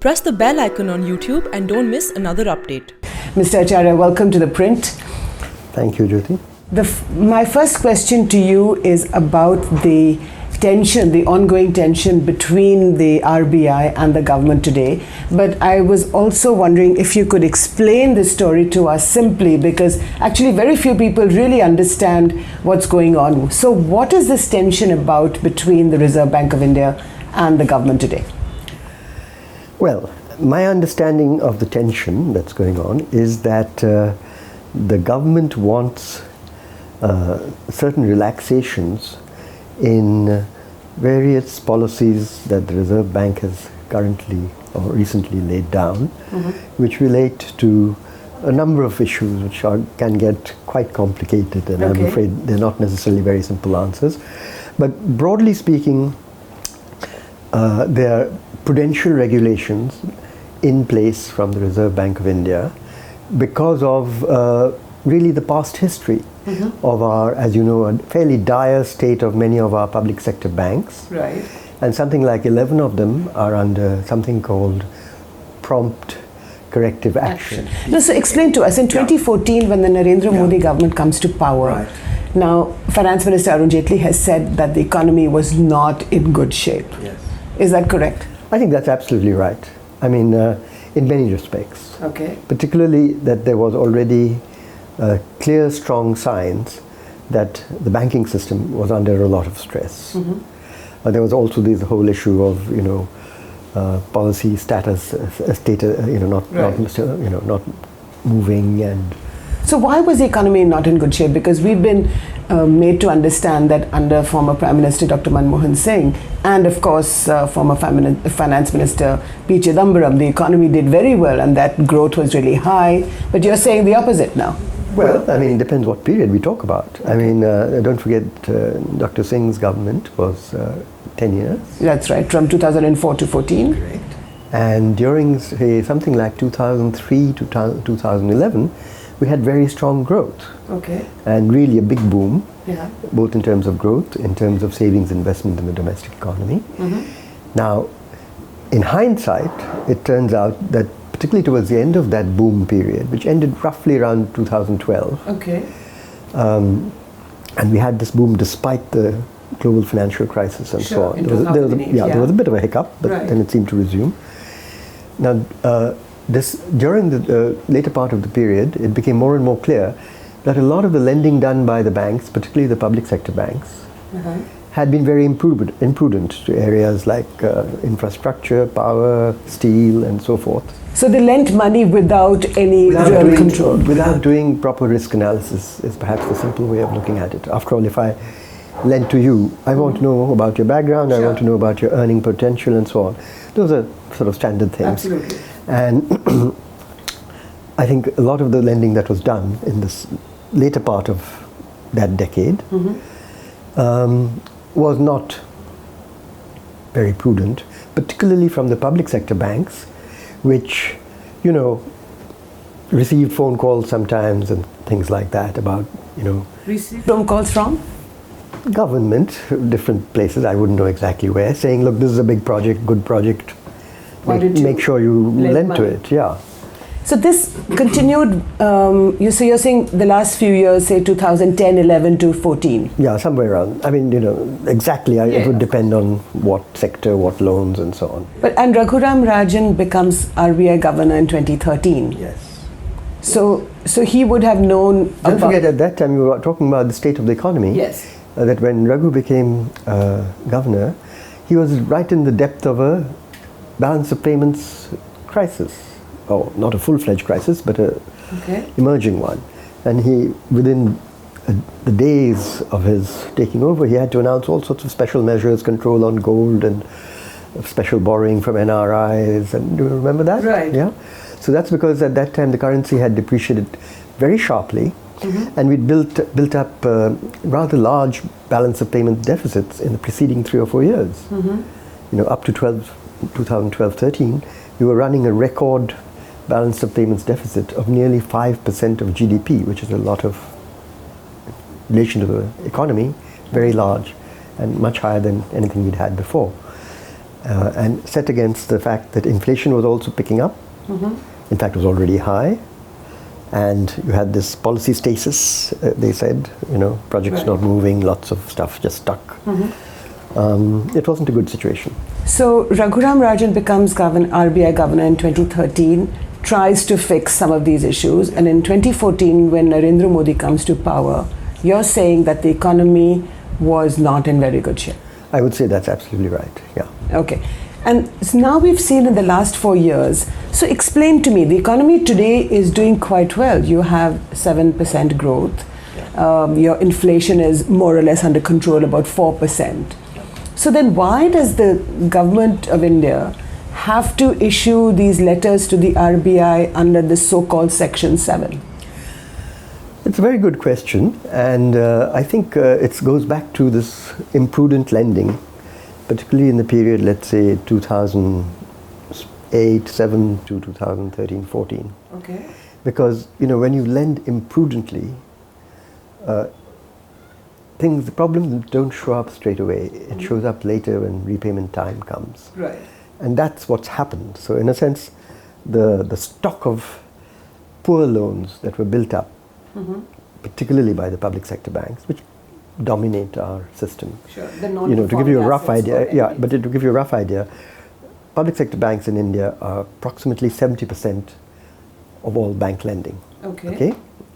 Press the bell icon on YouTube and don't miss another update. Mr. Acharya, welcome to The Print. Thank you, Jyoti. My first question to you is about the tension, the ongoing tension between the RBI and the government today. But I was also wondering if you could explain this story to us simply, because actually very few people really understand what's going on. So what is this tension about between the Reserve Bank of India and the government today? Well, my understanding of the tension that's going on is that the government wants certain relaxations in various policies that the Reserve Bank has currently or recently laid down, which relate to a number of issues which can get quite complicated, and I'm afraid they're not necessarily very simple answers. But broadly speaking, there are prudential regulations in place from the Reserve Bank of India because of really the past history of our, as you know, a fairly dire state of many of our public sector banks. Right. And something like 11 of them are under something called Prompt Corrective Action. No, so explain to us, in 2014 when the Narendra Modi government comes to power, now Finance Minister Arun Jaitley has said that the economy was not in good shape. Yes. Is that correct? I think that's absolutely right. I mean, in many respects. Okay. Particularly that there was already clear, strong signs that the banking system was under a lot of stress. There was also this whole issue of, policy status, not moving and. So why was the economy not in good shape? Because we've been made to understand that under former Prime Minister Dr. Manmohan Singh and of course former Finance Minister P. Chidambaram, the economy did very well and that growth was really high. But you're saying the opposite now. Well, I mean, it depends what period we talk about. I mean, don't forget Dr. Singh's government was 10 years. That's right, from 2004 to 14. Correct. And during, say, something like 2003 to 2011, we had very strong growth. Okay. And really a big boom, both in terms of growth, in terms of savings investment in the domestic economy. Now, in hindsight, it turns out that particularly towards the end of that boom period, which ended roughly around 2012. Okay. And we had this boom despite the global financial crisis and so on. There was a bit of a hiccup, but then it seemed to resume. Now, during the later part of the period, it became more and more clear that a lot of the lending done by the banks, particularly the public sector banks, had been very imprudent to areas like infrastructure, power, steel, and so forth. So they lent money without any real control? Without doing proper risk analysis is perhaps the simple way of looking at it. After all, if I lend to you, I want to know about your background, I want to know about your earning potential and so on. Those are sort of standard things. Absolutely. And I think a lot of the lending that was done in this later part of that decade was not very prudent, particularly from the public sector banks, which, received phone calls sometimes and things like that about, Received phone calls from? Government, different places, I wouldn't know exactly where, saying, look, this is a big project, good project, make sure you lend to it, So this continued, you're saying the last few years, say 2010, 11 to 14? Yeah, somewhere around. I mean, exactly, it would depend on what sector, what loans and so on. And Raghuram Rajan becomes RBI governor in 2013. Yes. So he would have known Don't forget, at that time, you were talking about the state of the economy. Yes. That when Raghu became governor, he was right in the depth of a balance of payments crisis. Oh, not a full-fledged crisis, but a emerging one. And he, within the days of his taking over, he had to announce all sorts of special measures, control on gold and special borrowing from NRIs. And do you remember that? Right. Yeah. So that's because at that time the currency had depreciated very sharply, and we'd built up rather large balance of payment deficits in the preceding 3 or 4 years. Up to 2012-13, we were running a record balance of payments deficit of nearly 5% of GDP, which is a lot of, in relation to the economy, very large and much higher than anything we'd had before. and set against the fact that inflation was also picking up. In fact, it was already high. And you had this policy stasis, they said, projects not moving, lots of stuff just stuck. It wasn't a good situation. So Raghuram Rajan becomes RBI governor in 2013, tries to fix some of these issues, and in 2014, when Narendra Modi comes to power, you're saying that the economy was not in very good shape. I would say that's absolutely right, yeah. Okay. And so now we've seen in the last 4 years, so explain to me, the economy today is doing quite well. You have 7% growth. Your inflation is more or less under control, about 4%. So then why does the government of India have to issue these letters to the RBI under the so-called Section 7? It's a very good question, and I think it goes back to this imprudent lending, particularly in the period, let's say, 2008-7 to 2013-14. Okay. Because, when you lend imprudently, the problems don't show up straight away. It shows up later when repayment time comes. Right. And that's what's happened. So in a sense, the stock of poor loans that were built up, particularly by the public sector banks, which dominate our system. Sure. To give you a rough idea, to give you a rough idea, public sector banks in India are approximately 70% of all bank lending. Okay?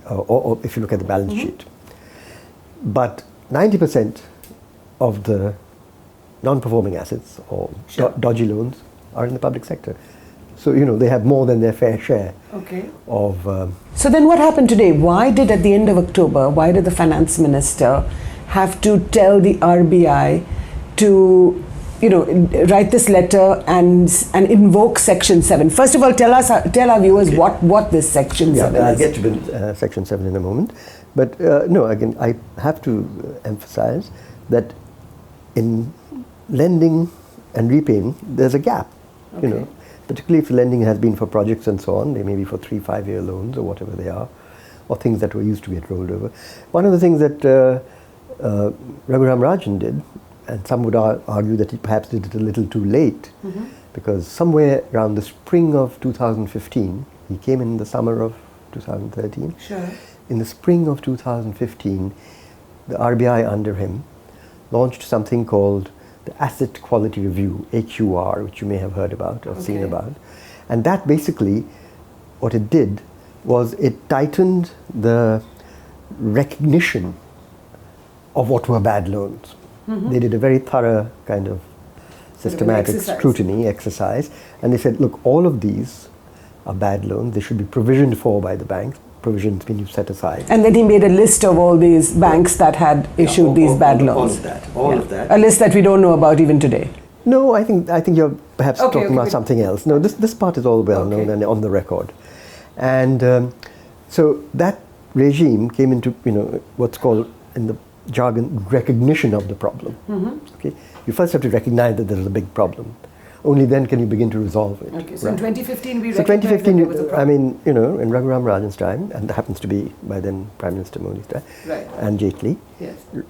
Or if you look at the balance sheet. But 90% of the non-performing assets or dodgy loans are in the public sector. So, they have more than their fair share of... So then what happened today? Why did, at the end of October, the finance minister have to tell the RBI to, write this letter and invoke Section 7? First of all, tell our viewers what this Section 7 is. I'll get to Section 7 in a moment. But no, again, I have to emphasize that in lending and repaying, there's a gap, particularly if the lending has been for projects and so on. They may be for 3-5-year loans or whatever they are, or things that were used to get rolled over. One of the things that Raghuram Rajan did, and some would argue that he perhaps did it a little too late, because somewhere around the spring of 2015, he came in the summer of 2013. Sure. In the spring of 2015, the RBI under him launched something called the Asset Quality Review, AQR, which you may have heard about or seen about. And that basically, what it did was it tightened the recognition of what were bad loans. They did a very thorough kind of systematic scrutiny exercise, and they said, look, all of these are bad loans. They should be provisioned for by the banks. Provisions mean you set aside. And then he made a list of all these banks that had issued these bad loans. All of that. A list that we don't know about even today. No, I think you're perhaps talking about something else. No, this part is all well known and on the record. And so that regime came into what's called in the jargon recognition of the problem. Okay, you first have to recognize that there is a big problem. Only then can you begin to resolve it. Okay, so in 2015 we So recognized that there was a problem. in Raghuram Rajan's time, and that happens to be by then Prime Minister Modi's time, and Jaitley,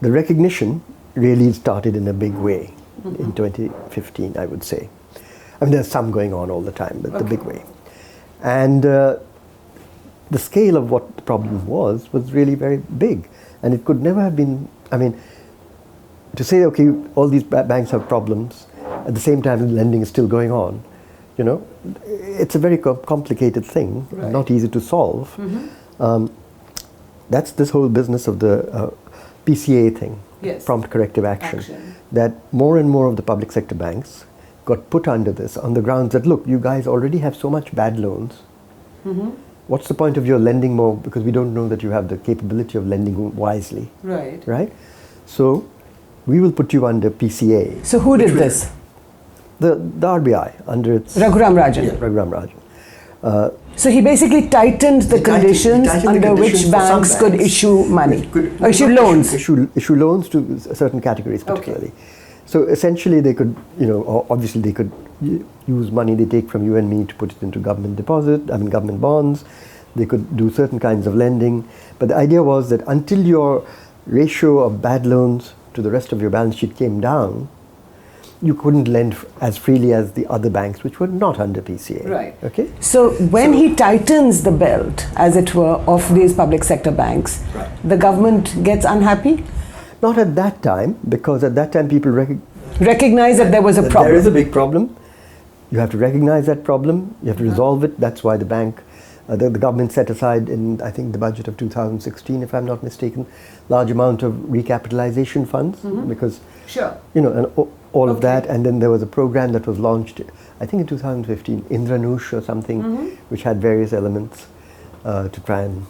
the recognition really started in a big way in 2015, I would say. I mean, there's some going on all the time, but the big way. And the scale of what the problem was really very big. And it could never have been, to say, okay, all these banks have problems, at the same time lending is still going on, it's a very complicated thing, not easy to solve. That's this whole business of the PCA thing, Prompt Corrective Action, that more and more of the public sector banks got put under this on the grounds that, look, you guys already have so much bad loans. What's the point of your lending more, because we don't know that you have the capability of lending wisely. Right? So we will put you under PCA. So who did this? The RBI under its... Raghuram Rajan. Yeah, Raghuram Rajan. So he basically tightened the conditions under which banks could issue money, or issue loans. Issue loans to certain categories particularly. So essentially they could, obviously they could use money they take from you and me to put it into government government bonds. They could do certain kinds of lending. But the idea was that until your ratio of bad loans to the rest of your balance sheet came down, you couldn't lend as freely as the other banks which were not under PCA. Right. Okay. So when he tightens the belt, as it were, of these public sector banks, Right. the government gets unhappy? Not at that time, because at that time people Recognize that there was a problem. There is a big problem. You have to recognize that problem. You have to resolve it. That's why the bank, the government set aside in, I think, the budget of 2016, if I'm not mistaken, large amount of recapitalization funds, because Sure. you know, and all of that. And then there was a program that was launched, I think in 2015, Indranush or something, which had various elements to try and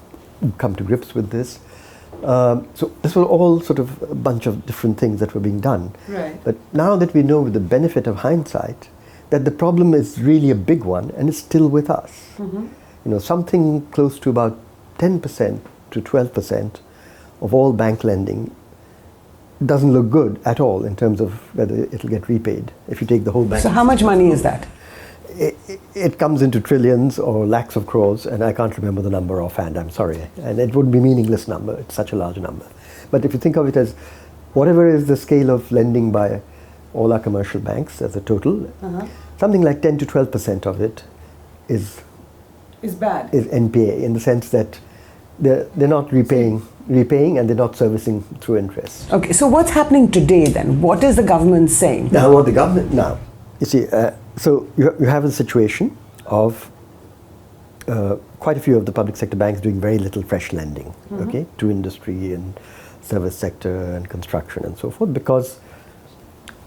come to grips with this. So this was all sort of a bunch of different things that were being done. Right. But now that we know with the benefit of hindsight that the problem is really a big one and it's still with us. You know, something close to about 10% to 12% of all bank lending doesn't look good at all in terms of whether it'll get repaid if you take the whole bank. So how much money is that? It comes into trillions or lakhs of crores, and I can't remember the number offhand, I'm sorry. And it would be a meaningless number, it's such a large number. But if you think of it as whatever is the scale of lending by all our commercial banks as a total, something like 10 to 12% of it is Bad. NPA, in the sense that they're not repaying and they're not servicing through interest. Okay, so what's happening today then? What is the government saying? Now, what the government now, you see, so you have a situation of quite a few of the public sector banks doing very little fresh lending, okay, to industry and service sector and construction and so forth, because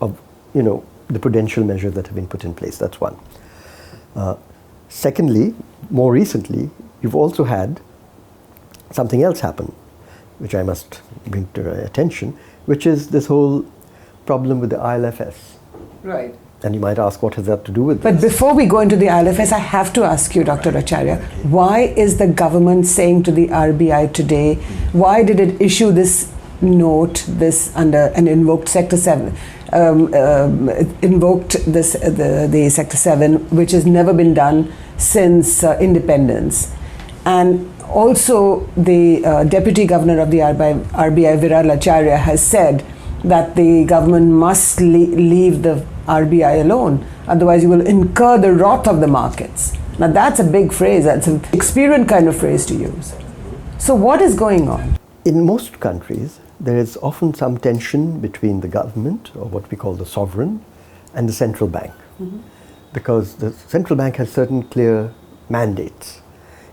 of, you know, the prudential measures that have been put in place. That's one. Secondly, more recently, you've also had something else happen, which I must bring to your attention, which is this whole problem with the ILFS. Right. And you might ask, what has that to do with But this? before we go into the ILFS, I have to ask you, Dr. Acharya, why is the government saying to the RBI today, why did it issue this note, this under an invoked Sector 7, invoked this the Sector 7, which has never been done since independence? And also the Deputy Governor of the RBI, Viral Acharya, has said that the government must leave the RBI alone, otherwise you will incur the wrath of the markets. Now that's a big phrase, that's an experience kind of phrase to use. So what is going on? In most countries, there is often some tension between the government, or what we call the sovereign, and the central bank. Because the central bank has certain clear mandates.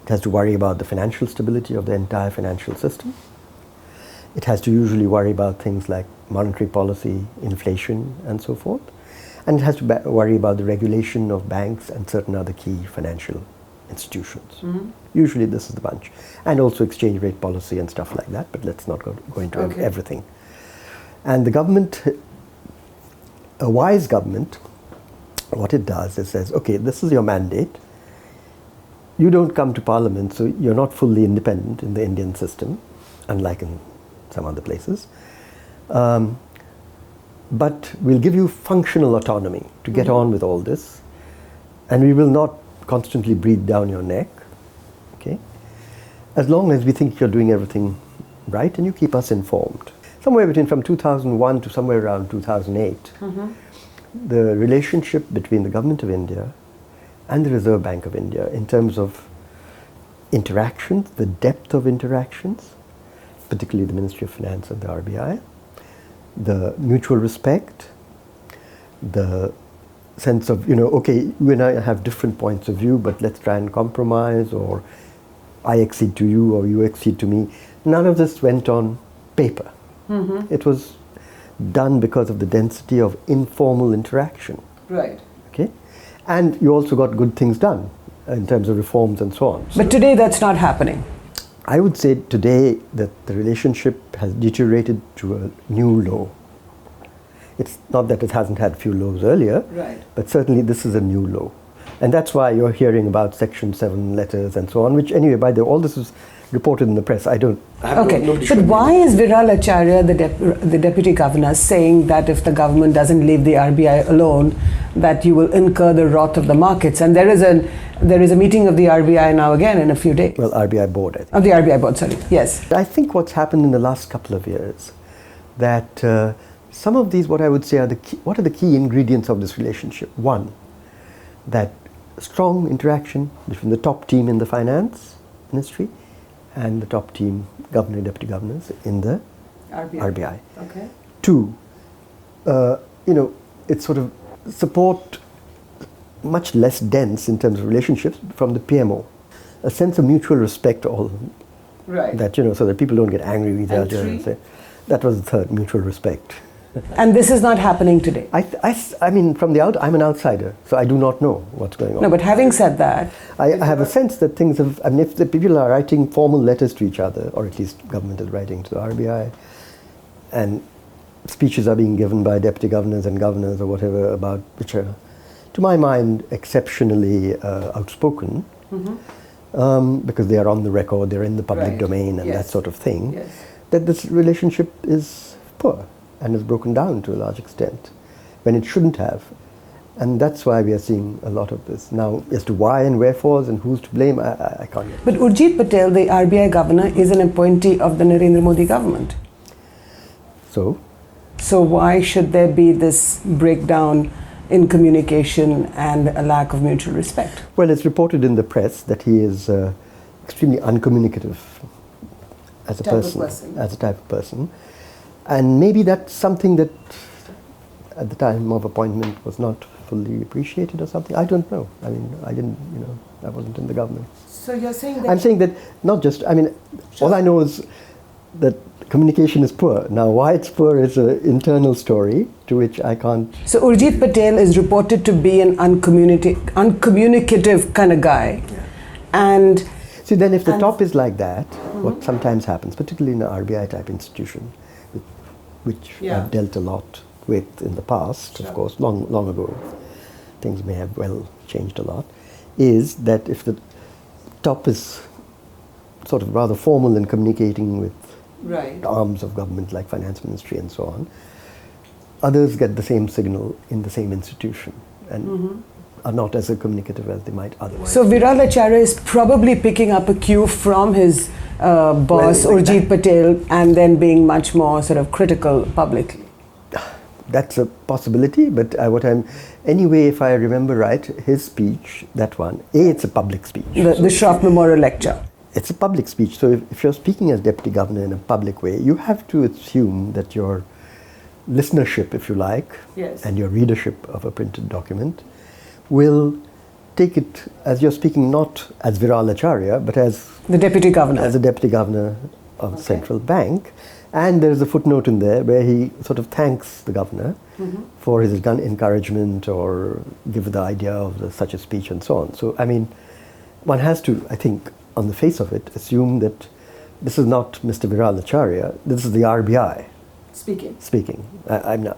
It has to worry about the financial stability of the entire financial system. It has to usually worry about things like monetary policy, inflation, and so forth. And it has to worry about the regulation of banks and certain other key financial institutions. Usually this is the bunch. And also exchange rate policy and stuff like that, but let's not go into everything. And the government, a wise government, what it does is says, okay, this is your mandate. You don't come to parliament, so you're not fully independent in the Indian system, unlike in some other places. But we'll give you functional autonomy to get on with all this, and we will not constantly breathe down your neck, okay? As long as we think you're doing everything right and you keep us informed. Somewhere between from 2001 to somewhere around 2008, the relationship between the Government of India and the Reserve Bank of India in terms of interactions, the depth of interactions, particularly the Ministry of Finance and the RBI, the mutual respect, the sense of, you know, okay, you and I have different points of view, but let's try and compromise, or I accede to you or you accede to me. None of this went on paper. It was done because of the density of informal interaction. Right. Okay? And you also got good things done in terms of reforms and so on. But today that's not happening. I would say today that the relationship has deteriorated to a new low. It's not that it hasn't had few lows earlier, Right. but certainly this is a new low. And that's why you're hearing about Section 7 letters and so on, which anyway, by the way, all this is reported in the press. I have Okay, but why is Viral Acharya, the Deputy Governor, saying that if the government doesn't leave the RBI alone, that you will incur the wrath of the markets? And there is a meeting of the RBI now again in a few days. Well, RBI board, I think. Of the RBI board, sorry, yes. I think what's happened in the last couple of years, that some of these, what I would say, are what are the key ingredients of this relationship? One, that strong interaction between the top team in the finance ministry and the top team, governor, deputy governors in the RBI. Okay. Two, it's sort of support much less dense in terms of relationships from the PMO. A sense of mutual respect, all Right. that, so that people don't get angry with each And other. three? And say, that was the third, mutual respect. And this is not happening today. I mean, from the I'm an outsider, so I do not know what's going on. No, but having said that, I have a sense that things have, I mean, if the people are writing formal letters to each other, or at least government is writing to the RBI, and speeches are being given by deputy governors and governors or whatever, about which are, to my mind, exceptionally outspoken, because they are on the record, they're in the public Right. domain and Yes. that sort of thing, Yes. that this relationship is poor and is broken down to a large extent when it shouldn't have. And that's why we are seeing a lot of this. Now, as to why and wherefores and who's to blame, I can't get. but Urjit Patel, the RBI governor, is an appointee of the Narendra Modi government. So why should there be this breakdown in communication and a lack of mutual respect? Well, it's reported in the press that he is extremely uncommunicative as a Type of person, person. as a type of person. And maybe that's something that at the time of appointment was not fully appreciated or something. I don't know. I mean, I didn't, I wasn't in the government. So you're saying that... I'm saying that not just, I mean, all I know is that communication is poor. Now, why it's poor is an internal story to which I can't... So Urjit Patel is reported to be an uncommunicative kind of guy. Yeah. And... See, then if the top is like that, what sometimes happens, particularly in an RBI type institution, which I've dealt a lot with in the past, of course, long ago, things may have well changed a lot, is that if the top is sort of rather formal in communicating with arms of government like finance ministry and so on, others get the same signal in the same institution and are not as communicative as they might otherwise. So Viral Acharya is probably picking up a cue from his boss, Urjit Patel, and then being much more sort of critical publicly. That's a possibility, but anyway, if I remember right, his speech, that one, it's a public speech. The Shroff Memorial Lecture. It's a public speech, so if you're speaking as deputy governor in a public way, you have to assume that your listenership, if you like, and your readership of a printed document will take it as you're speaking not as Viral Acharya, but as the deputy governor. As a deputy governor of the central bank. And there's a footnote in there where he sort of thanks the governor for his encouragement or give the idea of such a speech and so on. So, I mean, one has to, I think, on the face of it, assume that this is not Mr. Viral Acharya, this is the RBI speaking. I'm not.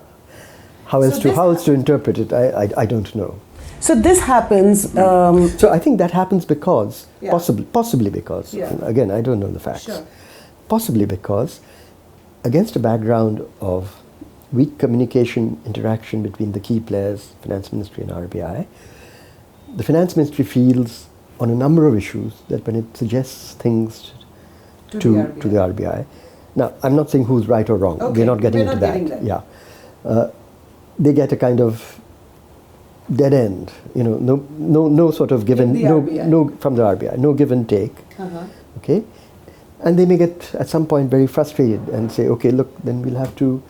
How else to interpret it, I don't know. So this happens... so I think that happens because, possibly because, again, I don't know the facts, possibly because against a background of weak communication interaction between the key players, Finance Ministry and RBI, the Finance Ministry feels on a number of issues that when it suggests things to the RBI, now I'm not saying who's right or wrong, we're not getting into that. They get a kind of dead end, no sort of given, no from the RBI, no give and take, okay, and they may get at some point very frustrated and say, okay, look, then we'll have to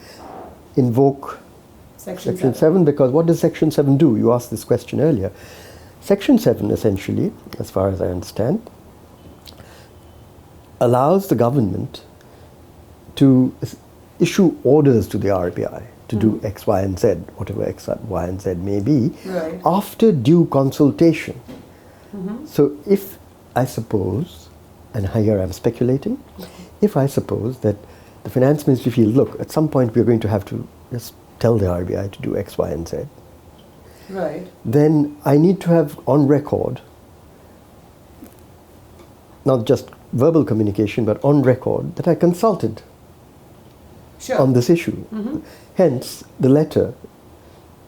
invoke Section 7 because what does Section 7 do? You asked this question earlier. Section 7 essentially, as far as I understand, allows the government to issue orders to the RBI to do X, Y, and Z, whatever X, Y, and Z may be, after due consultation. So if I suppose, and here I'm speculating, if I suppose that the Finance Ministry feels, look, at some point we're going to have to just tell the RBI to do X, Y, and Z, then I need to have on record, not just verbal communication, but on record, that I consulted on this issue. Hence, the letter,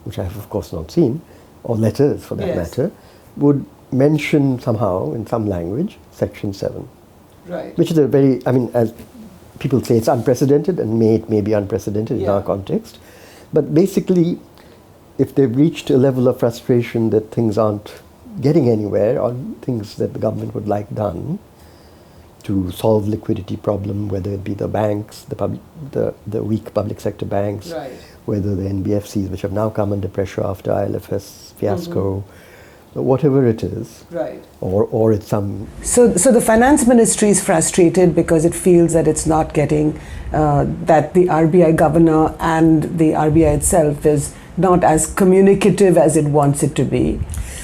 which I have of course not seen, or letters for that matter, would mention somehow, in some language, Section 7. Which is a very, I mean, as people say it's unprecedented, and it may be unprecedented in our context. But basically, if they've reached a level of frustration that things aren't getting anywhere, or things that the government would like done to solve liquidity problem, whether it be the banks, the weak public sector banks, whether the NBFCs, which have now come under pressure after ILFS fiasco, whatever it is, or it's some... So the finance ministry is frustrated because it feels that it's not getting, that the RBI governor and the RBI itself is not as communicative as it wants it to be.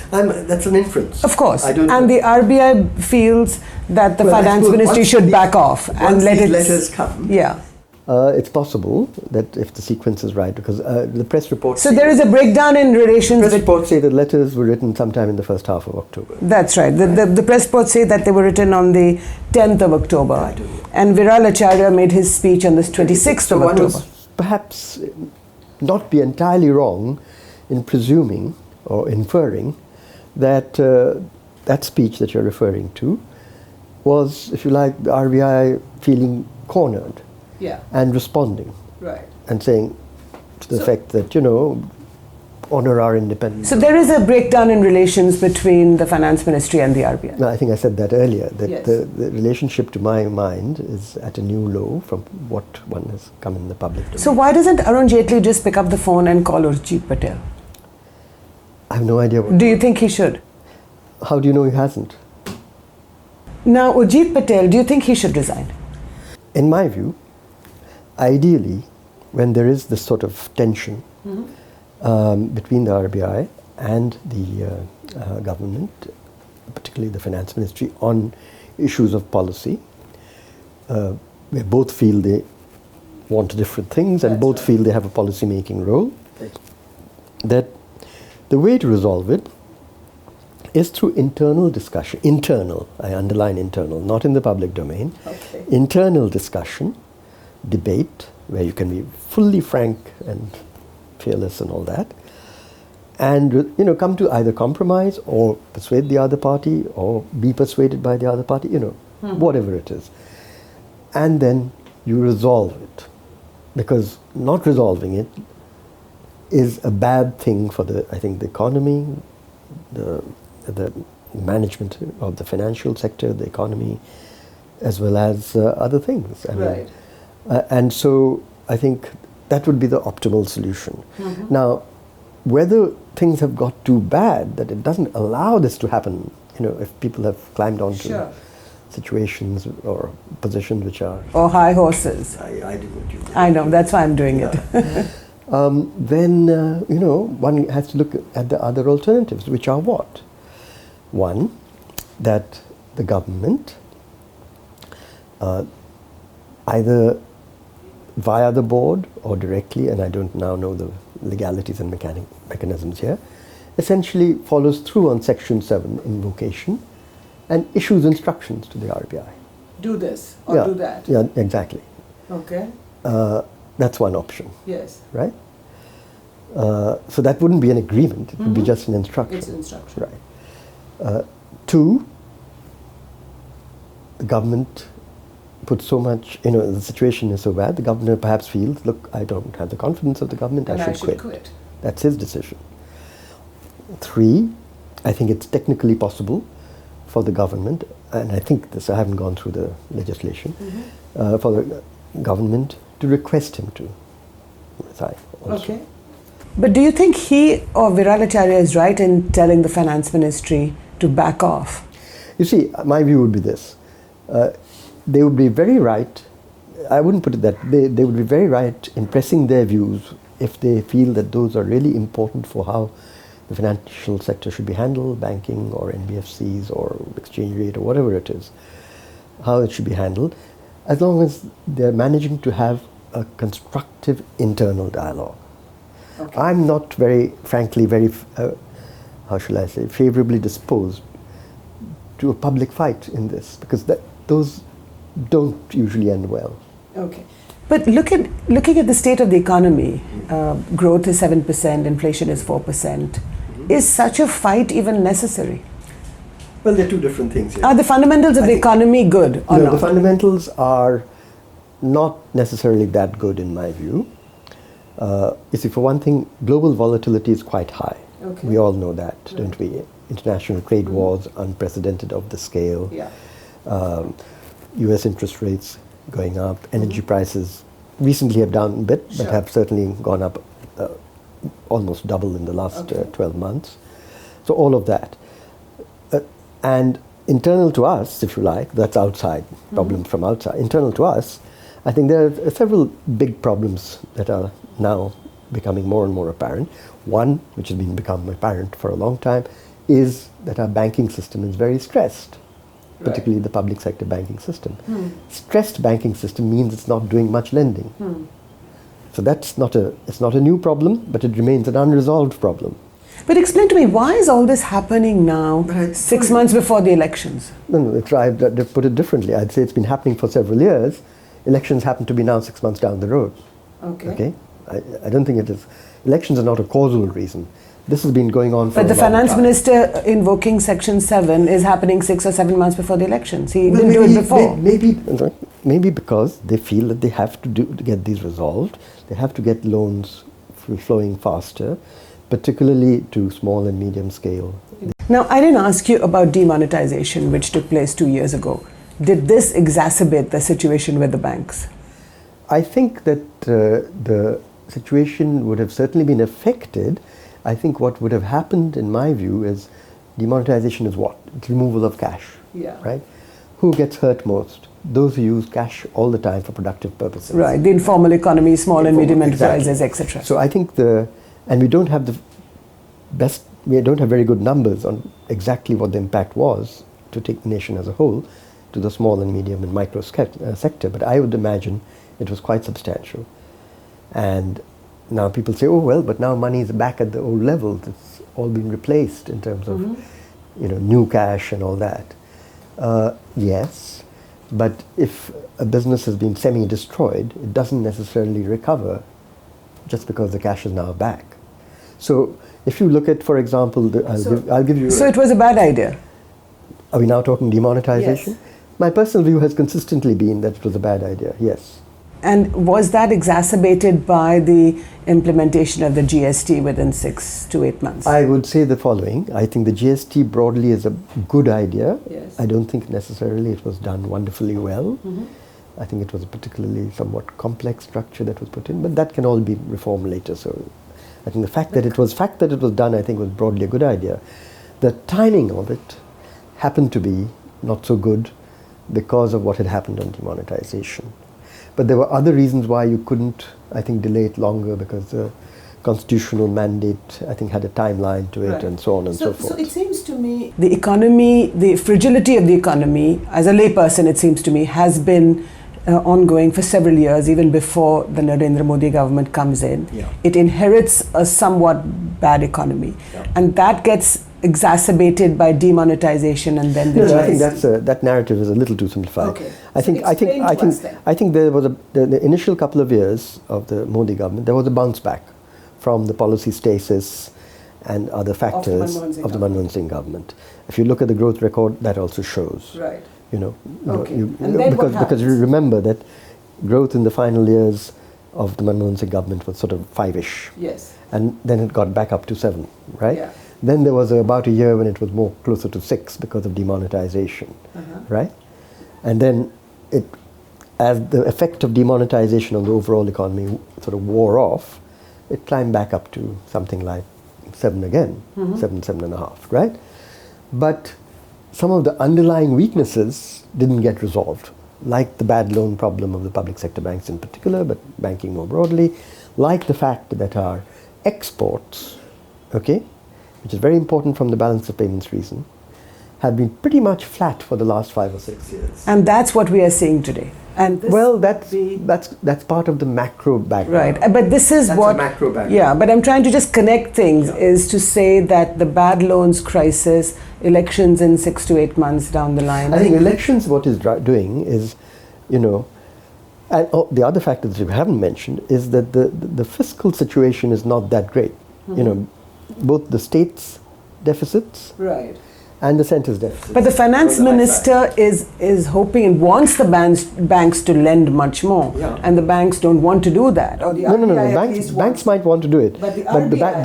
That's an inference. Of course. I don't and know. the RBI feels that the finance ministry should back off and let it... letters come. Yeah. It's possible that if the sequence is right, because the press reports... So there is a breakdown in relations... Press reports say the letters were written sometime in the first half of October. That's right. The press reports say that they were written on the 10th of October. I don't know. And Viral Acharya made his speech on the 26th of October. One is perhaps not be entirely wrong in presuming or inferring that that speech that you're referring to was, if you like, the RBI feeling cornered. And responding, and saying to the effect that, honor our independence. So there is a breakdown in relations between the finance ministry and the RBI. No, I think I said that earlier, that the relationship, to my mind, is at a new low from what one has come in the public domain. So why doesn't Arun Jaitley just pick up the phone and call Urjit Patel? I have no idea. Do you think he should? How do you know he hasn't? Now, Urjit Patel, do you think he should resign? In my view, ideally, when there is this sort of tension between the RBI and the government, particularly the finance ministry, on issues of policy, where both feel they want different things and both feel they have a policy-making role, that the way to resolve it is through internal discussion. Internal, I underline internal, not in the public domain. Internal discussion, debate, where you can be fully frank and fearless and all that, and come to either compromise or persuade the other party or be persuaded by the other party, whatever it is, and then you resolve it, because not resolving it is a bad thing for the economy, the management of the financial sector, the economy, as well as other things. And so I think that would be the optimal solution. Now, whether things have got too bad that it doesn't allow this to happen, if people have climbed onto situations or positions which are... Or high horses. I do what you do. I know, that's why I'm doing it. Then, one has to look at the other alternatives, which are what? One, that the government either via the board or directly, and I don't now know the legalities and mechanisms here, essentially follows through on Section 7 invocation and issues instructions to the RBI. Do this or do that. Yeah, exactly. Okay. That's one option. Yes. Right? So that wouldn't be an agreement, it would be just an instruction. It's an instruction. Right. Two, the government put so much, the situation is so bad, the governor perhaps feels, look, I don't have the confidence of the government, I should quit. That's his decision. Three, I think it's technically possible for the government, and I think this, I haven't gone through the legislation, for the government to request him to resign also. Okay. But do you think he or Viral Acharya is right in telling the finance ministry to back off? You see, my view would be this. They would be very right, I wouldn't put it that, they would be very right in pressing their views if they feel that those are really important for how the financial sector should be handled, banking or NBFCs or exchange rate or whatever it is, how it should be handled, as long as they're managing to have a constructive internal dialogue. Okay. I'm not frankly, how shall I say, favorably disposed to a public fight in this, because those don't usually end well. Okay. But looking at the state of the economy, growth is 7%, inflation is 4%. Is such a fight even necessary? Well, they're two different things here. Are the fundamentals of the economy good or not? The fundamentals are not necessarily that good in my view. You see, for one thing, global volatility is quite high. Okay. We all know that, don't we? International trade wars, unprecedented of the scale. Yeah. US interest rates going up, energy prices recently have down a bit, but Sure. have certainly gone up almost double in the last Okay. 12 months. So all of that. And internal to us, if you like, that's outside, problems from outside. Internal to us, I think there are several big problems that are now becoming more and more apparent. One, which has been become apparent for a long time, is that our banking system is very stressed, particularly the public sector banking system. Stressed banking system means it's not doing much lending. So it's not a new problem, but it remains an unresolved problem. But explain to me, why is all this happening now, 6 months before the elections? No, to put it differently, I'd say it's been happening for several years. Elections happen to be now 6 months down the road. Okay. I don't think it is. Elections are not a causal reason. This has been going on for But the a long finance time. minister invoking Section 7 is happening 6 or 7 months before the elections. He didn't do it before. Maybe because they feel that they have to get these resolved. They have to get loans flowing faster, particularly to small and medium scale. Now, I didn't ask you about demonetization, which took place 2 years ago. Did this exacerbate the situation with the banks? I think that the situation would have certainly been affected. I think what would have happened, in my view, is demonetization is what? It's removal of cash, right? Who gets hurt most? Those who use cash all the time for productive purposes. Right, the informal economy, small and medium Exactly. enterprises, etc. So I think and we don't have we don't have very good numbers on exactly what the impact was to take the nation as a whole to the small and medium and micro sector, but I would imagine it was quite substantial. And now people say, oh well, but now money is back at the old levels. It's all been replaced in terms of new cash and all that. Yes, but if a business has been semi-destroyed, it doesn't necessarily recover just because the cash is now back. So if you look at, for example, I'll give you... So it was a bad idea? Are we now talking demonetization? Yes. My personal view has consistently been that it was a bad idea, yes. And was that exacerbated by the implementation of the GST within 6 to 8 months? I would say the following. I think the GST broadly is a good idea. Yes. I don't think necessarily it was done wonderfully well. I think it was a particularly somewhat complex structure that was put in, but that can all be reformed later. So I think the fact that it was done, I think, was broadly a good idea. The timing of it happened to be not so good because of what had happened on demonetization. But there were other reasons why you couldn't, I think, delay it longer, because the constitutional mandate, I think, had a timeline to it, and so on and so forth. So it seems to me the economy, the fragility of the economy, as a layperson, it seems to me, has been ongoing for several years, even before the Narendra Modi government comes in. It inherits a somewhat bad economy, and that gets exacerbated by demonetization and then the GST. I think that narrative is a little too simplified. Okay. I think there was the initial couple of years of the Modi government, there was a bounce back from the policy stasis and other factors of the Manmohan Singh government. If you look at the growth record, that also shows. Right. Because you remember that growth in the final years of the Manmohan Singh government was sort of 5-ish. Yes. And then it got back up to 7, right? Yeah. Then there was about a year when it was more closer to 6 because of demonetization, right? And then as the effect of demonetization on the overall economy sort of wore off, it climbed back up to something like 7 again, 7.5, right? But some of the underlying weaknesses didn't get resolved, like the bad loan problem of the public sector banks in particular, but banking more broadly, like the fact that our exports, which is very important from the balance of payments reason, have been pretty much flat for the last 5 or 6 years. And that's what we are seeing today. And that's part of the macro background. Right, but this is that's what... a macro background. Yeah, but I'm trying to just connect things, is to say that the bad loans crisis, elections in 6 to 8 months down the line... I think elections, what is doing is, and the other factor that you haven't mentioned is that the fiscal situation is not that great. Both the state's deficits and the centre's deficit. But the finance minister is hoping and wants the banks to lend much more, and the banks don't want to do that. Or the No. RBI at least Banks might want to do it, But the but RBI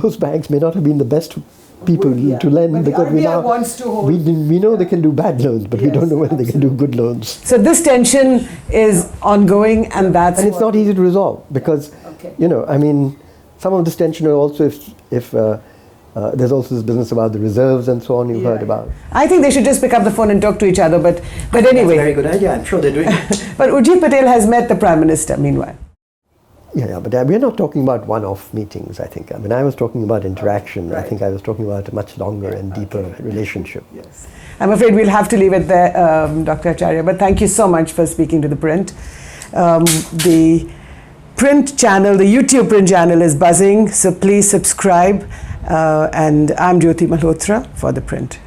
those banks may not have been the best people to lend, But the because RBI wants to hold. we know they can do bad loans, but we don't know whether they can do good loans. So this tension is ongoing, and that's And it's not easy to resolve, because I mean, some of this tension are also if there's also this business about the reserves and so on you've heard about. I think they should just pick up the phone and talk to each other, but anyway. That's a very good idea. I'm sure they're doing it. But Urjit Patel has met the Prime Minister meanwhile. Yeah, but we're not talking about one-off meetings, I think. I mean, I was talking about interaction. I think I was talking about a much longer and deeper relationship. Yes. I'm afraid we'll have to leave it there, Dr. Acharya, but thank you so much for speaking to The Print. The Print channel, the YouTube Print channel is buzzing, so please subscribe. And I'm Jyoti Malhotra for The Print.